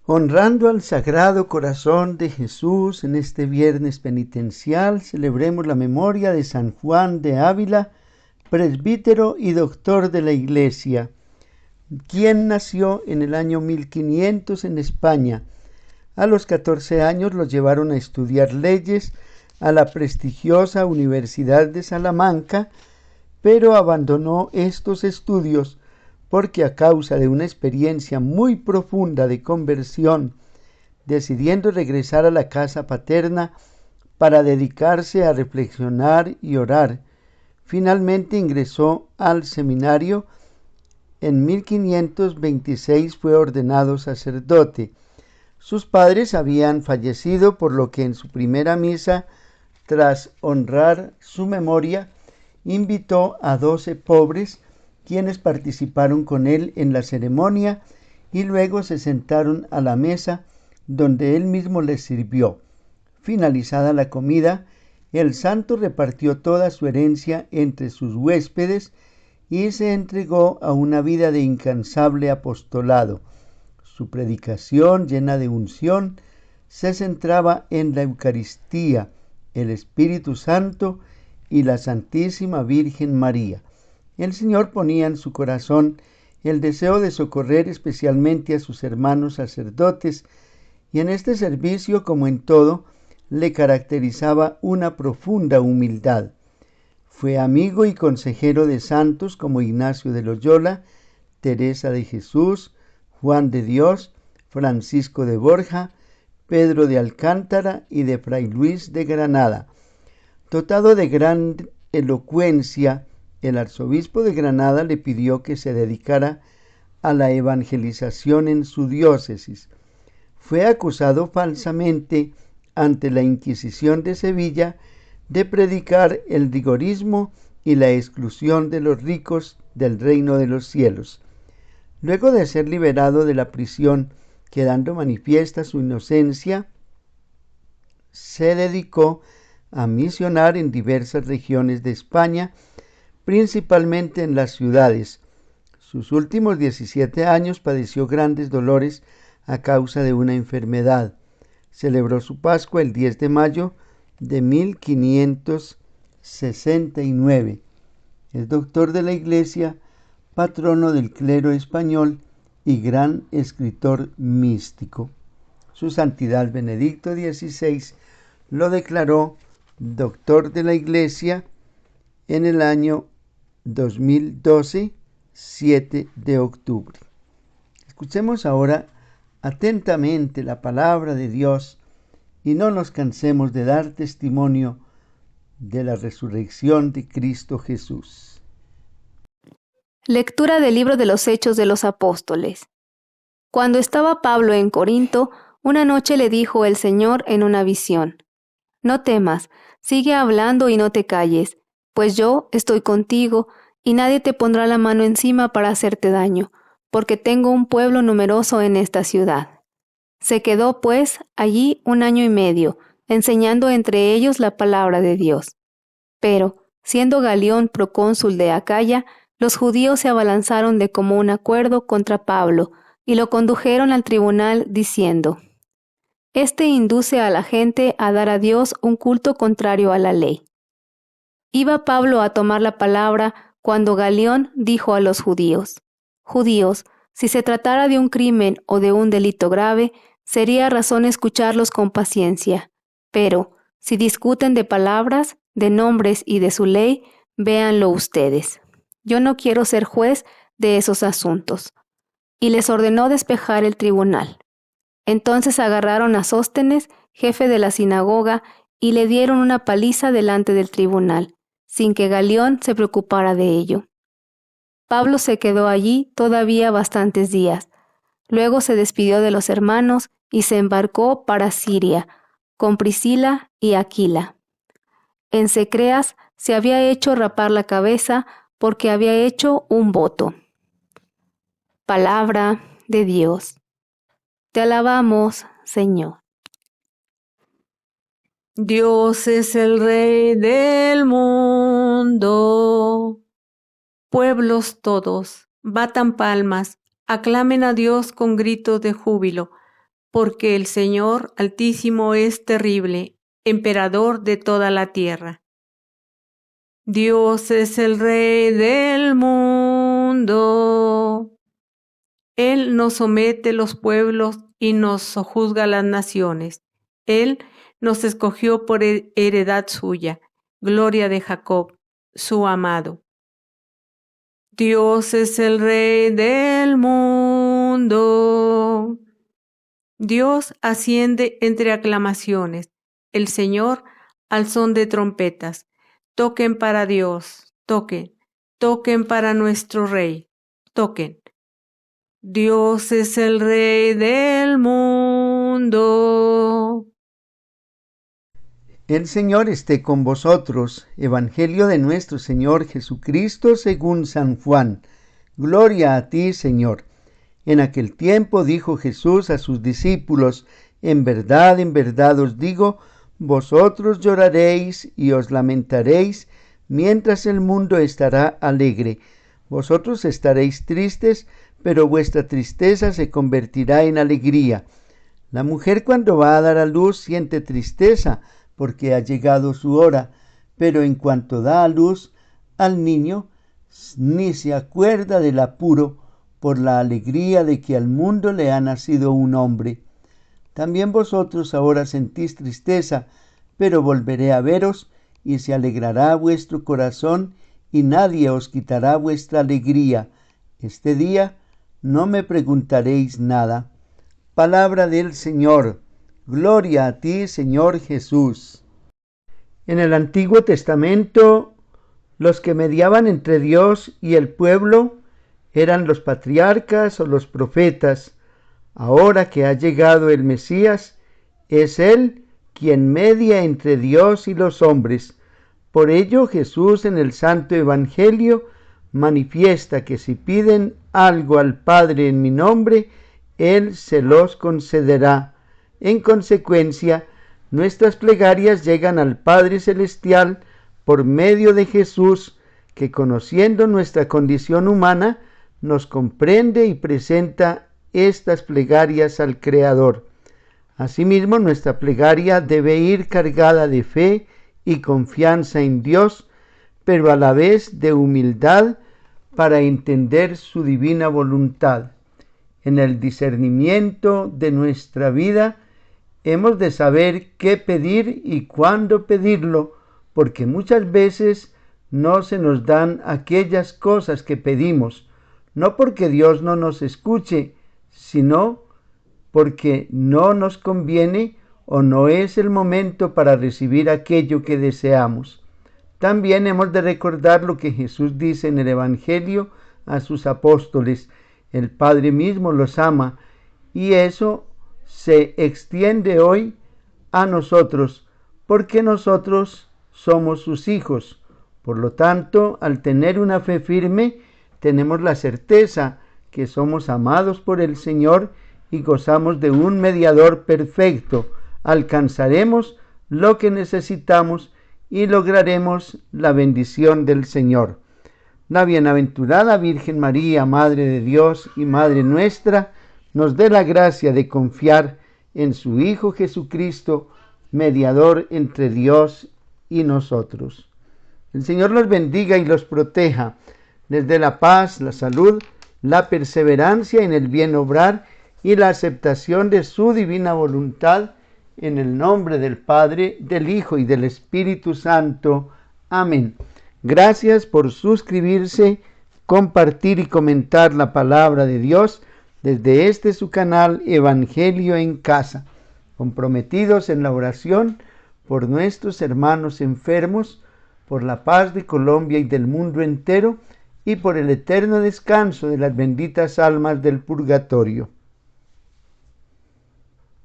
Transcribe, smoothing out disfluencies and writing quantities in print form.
Honrando al Sagrado Corazón de Jesús en este viernes penitencial, celebremos la memoria de San Juan de Ávila, presbítero y doctor de la Iglesia, quien nació en el año 1500 en España. A los 14 años lo llevaron a estudiar leyes a la prestigiosa Universidad de Salamanca, pero abandonó estos estudios porque a causa de una experiencia muy profunda de conversión, decidiendo regresar a la casa paterna para dedicarse a reflexionar y orar, finalmente ingresó al seminario. En 1526 fue ordenado sacerdote. Sus padres habían fallecido, por lo que en su primera misa, tras honrar su memoria, invitó a 12 pobres, quienes participaron con él en la ceremonia y luego se sentaron a la mesa donde él mismo les sirvió. Finalizada la comida, el santo repartió toda su herencia entre sus huéspedes y se entregó a una vida de incansable apostolado. Su predicación, llena de unción, se centraba en la Eucaristía, el Espíritu Santo y la Santísima Virgen María. El Señor ponía en su corazón el deseo de socorrer especialmente a sus hermanos sacerdotes, y en este servicio, como en todo, le caracterizaba una profunda humildad. Fue amigo y consejero de santos como Ignacio de Loyola, Teresa de Jesús, Juan de Dios, Francisco de Borja, Pedro de Alcántara y de Fray Luis de Granada. Dotado de gran elocuencia, el arzobispo de Granada le pidió que se dedicara a la evangelización en su diócesis. Fue acusado falsamente ante la Inquisición de Sevilla de predicar el rigorismo y la exclusión de los ricos del reino de los cielos. Luego de ser liberado de la prisión, quedando manifiesta su inocencia, se dedicó a misionar en diversas regiones de España, principalmente en las ciudades. Sus últimos 17 años padeció grandes dolores a causa de una enfermedad. Celebró su Pascua el 10 de mayo de 1569. Es doctor de la Iglesia, patrono del clero español y gran escritor místico. Su Santidad Benedicto XVI lo declaró doctor de la Iglesia en el año 2012, 7 de octubre. Escuchemos ahora atentamente la palabra de Dios y no nos cansemos de dar testimonio de la resurrección de Cristo Jesús. Lectura del libro de los Hechos de los Apóstoles. Cuando estaba Pablo en Corinto, una noche le dijo el Señor en una visión: No temas, sigue hablando y no te calles, pues yo estoy contigo y nadie te pondrá la mano encima para hacerte daño, porque tengo un pueblo numeroso en esta ciudad. Se quedó, pues, allí 1 año y medio, enseñando entre ellos la palabra de Dios. Pero, siendo Galión procónsul de Acaya, los judíos se abalanzaron de común acuerdo contra Pablo y lo condujeron al tribunal diciendo: Este induce a la gente a dar a Dios un culto contrario a la ley. Iba Pablo a tomar la palabra cuando Galión dijo a los judíos: Judíos, si se tratara de un crimen o de un delito grave, sería razón escucharlos con paciencia. Pero, si discuten de palabras, de nombres y de su ley, véanlo ustedes. Yo no quiero ser juez de esos asuntos. Y les ordenó despejar el tribunal. Entonces agarraron a Sóstenes, jefe de la sinagoga, y le dieron una paliza delante del tribunal, sin que Galión se preocupara de ello. Pablo se quedó allí todavía bastantes días. Luego se despidió de los hermanos y se embarcó para Siria, con Priscila y Aquila. En Secreas se había hecho rapar la cabeza porque había hecho un voto. Palabra de Dios. Te alabamos, Señor. Dios es el Rey del mundo. Pueblos todos, batan palmas, aclamen a Dios con gritos de júbilo. porque el Señor Altísimo es terrible, emperador de toda la tierra. Dios es el Rey del mundo. Él nos somete los pueblos y nos sojuzga las naciones. Él nos escogió por heredad suya, gloria de Jacob, su amado. Dios es el Rey del mundo. Dios asciende entre aclamaciones, el Señor al son de trompetas. Toquen para Dios, toquen, toquen para nuestro Rey, toquen. Dios es el Rey del mundo. El Señor esté con vosotros. Evangelio de nuestro Señor Jesucristo según San Juan. Gloria a ti, Señor. En aquel tiempo dijo Jesús a sus discípulos: en verdad os digo, vosotros lloraréis y os lamentaréis, mientras el mundo estará alegre. Vosotros estaréis tristes, pero vuestra tristeza se convertirá en alegría. La mujer cuando va a dar a luz siente tristeza, porque ha llegado su hora, pero en cuanto da a luz al niño, ni se acuerda del apuro, por la alegría de que al mundo le ha nacido un hombre. También vosotros ahora sentís tristeza, pero volveré a veros, y se alegrará vuestro corazón, y nadie os quitará vuestra alegría. Este día no me preguntaréis nada. Palabra del Señor. Gloria a ti, Señor Jesús. En el Antiguo Testamento, los que mediaban entre Dios y el pueblo eran los patriarcas o los profetas. Ahora que ha llegado el Mesías, es Él quien media entre Dios y los hombres. Por ello Jesús en el Santo Evangelio manifiesta que si piden algo al Padre en mi nombre, Él se los concederá. En consecuencia, nuestras plegarias llegan al Padre Celestial por medio de Jesús, que conociendo nuestra condición humana, nos comprende y presenta estas plegarias al Creador. Asimismo, nuestra plegaria debe ir cargada de fe y confianza en Dios, pero a la vez de humildad para entender su divina voluntad. En el discernimiento de nuestra vida hemos de saber qué pedir y cuándo pedirlo, porque muchas veces no se nos dan aquellas cosas que pedimos, no porque Dios no nos escuche, sino porque no nos conviene o no es el momento para recibir aquello que deseamos. También hemos de recordar lo que Jesús dice en el Evangelio a sus apóstoles: el Padre mismo los ama, y eso se extiende hoy a nosotros, porque nosotros somos sus hijos. Por lo tanto, al tener una fe firme, tenemos la certeza que somos amados por el Señor y gozamos de un mediador perfecto. Alcanzaremos lo que necesitamos y lograremos la bendición del Señor. La bienaventurada Virgen María, Madre de Dios y Madre nuestra, nos dé la gracia de confiar en su Hijo Jesucristo, mediador entre Dios y nosotros. El Señor los bendiga y los proteja, les dé la paz, la salud, la perseverancia en el bien obrar y la aceptación de su divina voluntad, en el nombre del Padre, del Hijo y del Espíritu Santo. Amén. Gracias por suscribirse, compartir y comentar la palabra de Dios desde este su canal Evangelio en Casa, comprometidos en la oración por nuestros hermanos enfermos, por la paz de Colombia y del mundo entero, y por el eterno descanso de las benditas almas del purgatorio.